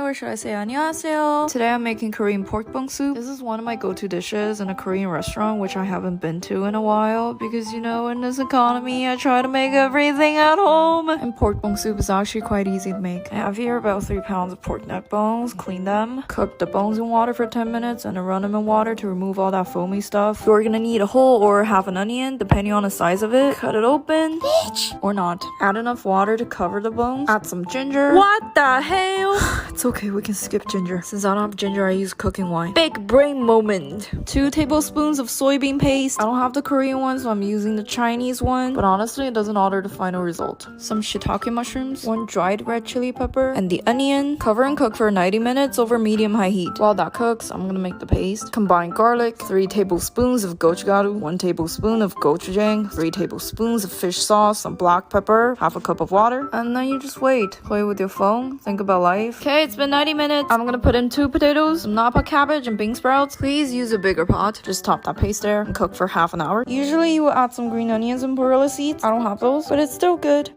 or should I say 안녕하세요. Today I'm making Korean pork bung soup. This is one of my go-to dishes in a Korean restaurant which I haven't been to in a while because, you know, in this economy I try to make everything at home. And pork bung soup is actually quite easy to make. I have here about 3 pounds of pork neck bones. Clean them. Cook the bones in water for 10 minutes and then run them in water to remove all that foamy stuff. You're gonna need a whole or half an onion depending on the size of it. Cut it open. Bitch! Or not. Add enough water to cover the bones. Add some ginger. What the hell? It's okay, we can skip ginger. Since I don't have ginger, I use cooking wine. Big brain moment. 2 tablespoons of soybean paste. I don't have the Korean one, so I'm using the Chinese one. But honestly, it doesn't alter the final result. Some shiitake mushrooms. 1 dried red chili pepper. And the onion. Cover and cook for 90 minutes over medium-high heat. While that cooks, I'm gonna make the paste. Combine garlic. 3 tablespoons of gochugaru. 1 tablespoon of gochujang. 3 tablespoons of fish sauce. Some black pepper. Half a cup of water. And then you just wait. Play with your phone. Think about life. Okay, it's been 90 minutes. I'm gonna put in 2 potatoes, some napa cabbage, and bean sprouts. Please use a bigger pot. Just top that paste there and cook for half an hour. Usually you will add some green onions and perilla seeds. I don't have those, but it's still good.